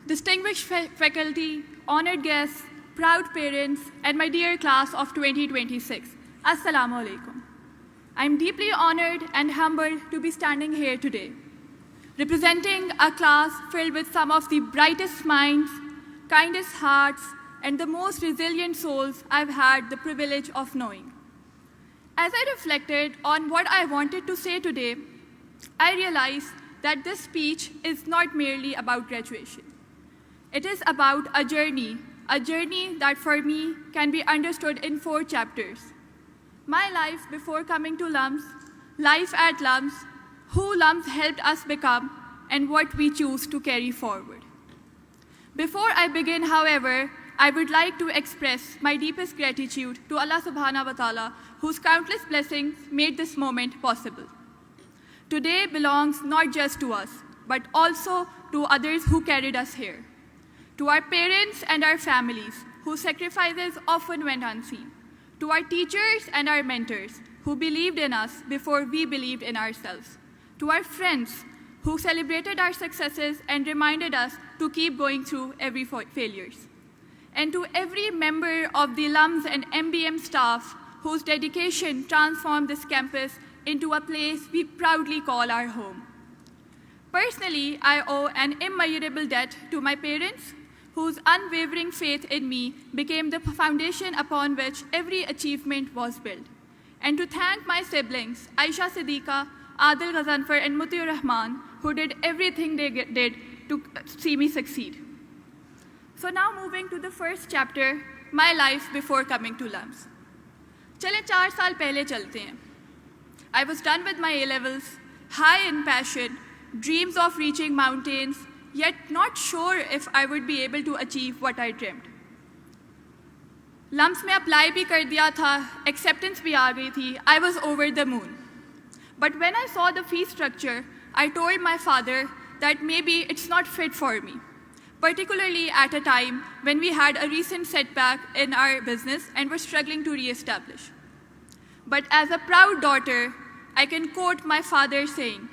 distinguished faculty, honored guests, proud parents, and my dear class of 2026, Assalamu alaikum. I'm deeply honored and humbled to be standing here today, representing a class filled with some of the brightest minds, kindest hearts, and the most resilient souls I've had the privilege of knowing. As I reflected on what I wanted to say today, I realized that this speech is not merely about graduation. It is about a journey that for me can be understood in 4 chapters. My life before coming to LUMS, life at LUMS, who LUMS helped us become, and what we choose to carry forward. Before I begin, however, I would like to express my deepest gratitude to Allah subhanahu wa ta'ala, whose countless blessings made this moment possible. Today belongs not just to us, but also to others who carried us here. To our parents and our families, whose sacrifices often went unseen. To our teachers and our mentors, who believed in us before we believed in ourselves. To our friends, who celebrated our successes and reminded us to keep going through every failures. And to every member of the LUMS and MBM staff, whose dedication transformed this campus into a place we proudly call our home. Personally, I owe an immeasurable debt to my parents, whose unwavering faith in me became the foundation upon which every achievement was built. And to thank my siblings, Aisha Siddiqa, Adil Ghazanfar, and Mutiur Rahman, who did everything they did to see me succeed. So now moving to the first chapter, my life before coming to LUMS. चले 4 साल पहले चलते हैं. I was done with my A-levels, high in passion, dreams of reaching mountains, yet not sure if I would be able to achieve what I dreamt. LUMS में apply भी कर दिया था, acceptance भी आ गई थी, I was over the moon. But when I saw the fee structure, I told my father that maybe it's not fit for me, particularly at a time when we had a recent setback in our business and were struggling to re-establish. But as a proud daughter, I can quote my father saying,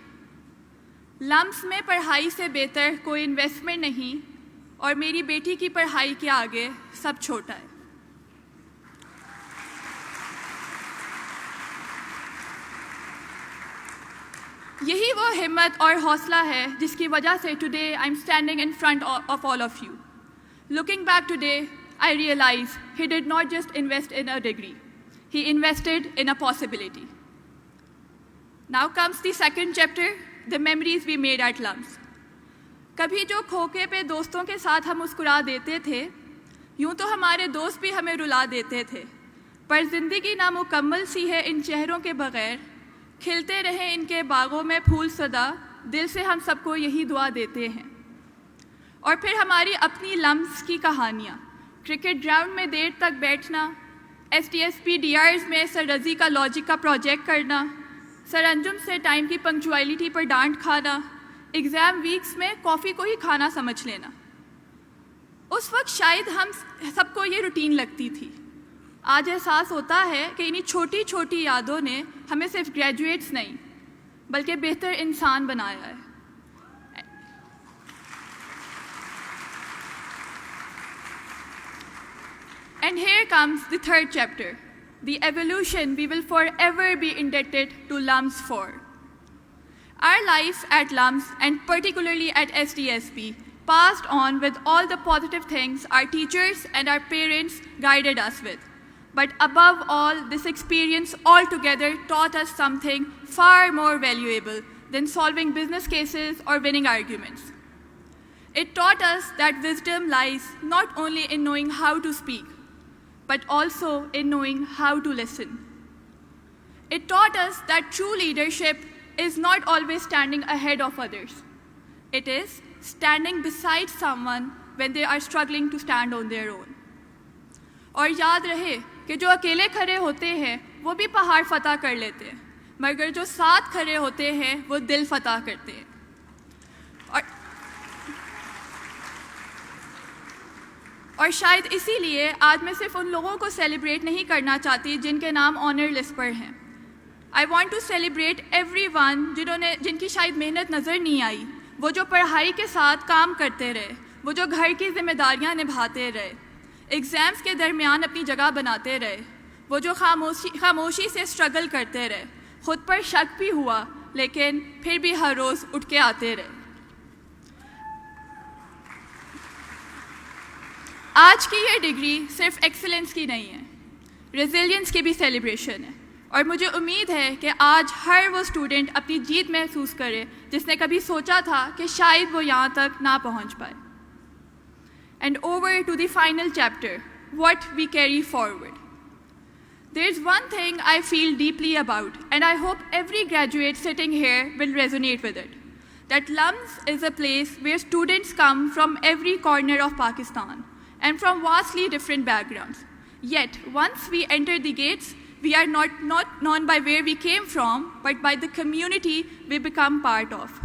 LUMS में पढ़ाई से बेहतर कोई investment नहीं और मेरी बेटी की पढ़ाई के आगे सब छोटा है. यही वो हिम्मत और हौसला है जिसकी वजह से today I'm standing in front of all of you. Looking back today, I realize he did not just invest in a degree. He invested in a possibility. Now comes the second chapter, the memories we made at LUMS. कभी जो खोखे पे दोस्तों के साथ हम मुस्कुरा देते थे, यूं तो हमारे दोस्त भी हमें रुला देते थे, पर जिंदगी नामुकम्मल सी है इन चेहरों के बगैर, खिलते रहे इनके बागों में फूल सदा, दिल से हम सबको यही दुआ देते हैं. और फिर हमारी अपनी LUMS की कहानियाँ, क्रिकेट ग्राउंड में देर तक बैठना, STSP DRs में सर रज़ी का लॉजिक का प्रोजेक्ट करना, सर अंजुम से टाइम की पंक्चुअलिटी पर डांट खाना, एग्ज़ाम वीक्स में कॉफ़ी को ही खाना समझ लेना. उस वक्त शायद हम सबको ये रूटीन लगती थी. आज एहसास होता है कि इन्हीं छोटी छोटी यादों ने हमें सिर्फ ग्रेजुएट्स नहीं बल्कि बेहतर इंसान बनाया है. And here comes the third chapter, the evolution we will forever be indebted to LUMS for. Our life at LUMS, and particularly at STSP, passed on with all the positive things our teachers and our parents guided us with. But above all, this experience altogether taught us something far more valuable than solving business cases or winning arguments. It taught us that wisdom lies not only in knowing how to speak, but also in knowing how to listen. It taught us that true leadership is not always standing ahead of others. It is standing beside someone when they are struggling to stand on their own. और याद रहे कि जो अकेले खड़े होते हैं वो भी पहाड़ फतह कर लेते हैं, मगर जो साथ खड़े होते हैं वो दिल फतह करते हैं. और शायद इसीलिए आज मैं सिर्फ उन लोगों को सेलिब्रेट नहीं करना चाहती जिनके नाम ऑनर लिस्ट पर हैं. I want to celebrate everyone जिनकी शायद मेहनत नज़र नहीं आई, वो जो पढ़ाई के साथ काम करते रहे, वो जो घर की जिम्मेदारियां निभाते रहे, एग्ज़ाम्स के दरमियान अपनी जगह बनाते रहे, वो जो खामोशी से स्ट्रगल करते रहे, खुद पर शक भी हुआ लेकिन फिर भी हर रोज़ उठ के आते रहे। आज की ये डिग्री सिर्फ एक्सीलेंस की नहीं है, रेजिलियंस की भी सेलिब्रेशन है, और मुझे उम्मीद है कि आज हर वो स्टूडेंट अपनी जीत महसूस करे जिसने कभी सोचा था कि शायद वो यहाँ तक ना पहुँच पाए। And over to the final chapter, what we carry forward. There's one thing I feel deeply about, and I hope every graduate sitting here will resonate with it. That LUMS is a place where students come from every corner of Pakistan and from vastly different backgrounds. Yet, once we enter the gates, we are not known by where we came from, but by the community we become part of.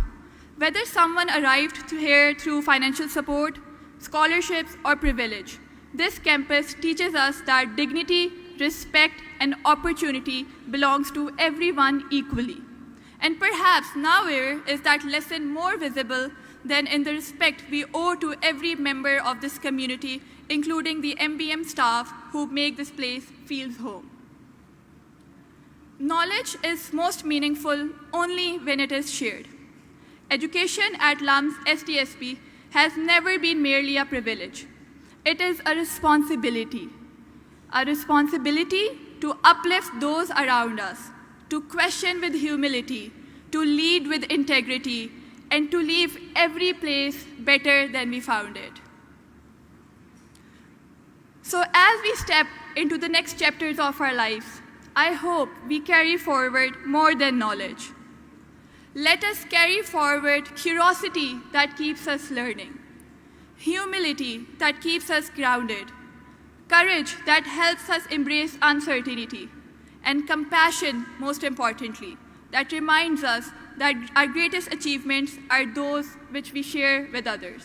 Whether someone arrived here through financial support, scholarships, or privilege, this campus teaches us that dignity, respect, and opportunity belongs to everyone equally. And perhaps nowhere is that lesson more visible than in the respect we owe to every member of this community, including the MBM staff who make this place feel home. Knowledge is most meaningful only when it is shared. Education at LUMS STSP has never been merely a privilege. It is a responsibility to uplift those around us, to question with humility, to lead with integrity, and to leave every place better than we found it. So as we step into the next chapters of our lives, I hope we carry forward more than knowledge. Let us carry forward curiosity that keeps us learning, humility that keeps us grounded, courage that helps us embrace uncertainty, and compassion, most importantly, that reminds us that our greatest achievements are those which we share with others.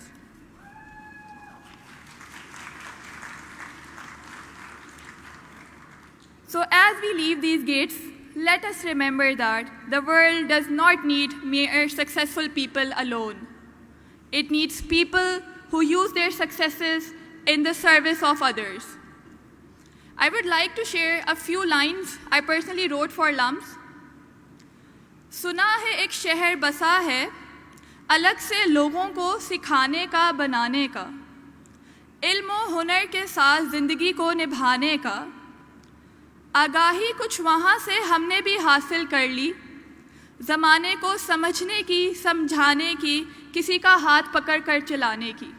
So as we leave these gates, let us remember that the world does not need mere successful people alone. It needs people who use their successes in the service of others. I would like to share a few lines I personally wrote for LUMS. सुना है एक शहर बसा है, अलग से लोगों को सिखाने का, बनाने का, इल्म और हुनर के साथ ज़िंदगी को निभाने का, आगाही कुछ वहाँ से हमने भी हासिल कर ली, ज़माने को समझने की, समझाने की, किसी का हाथ पकड़ कर चलाने की.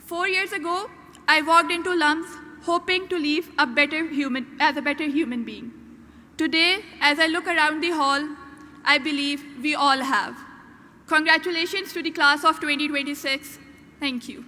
4 years ago, I walked into LUMS hoping to leave as a better human being. Today, as I look around the hall, I believe we all have. Congratulations to the class of 2026. Thank you.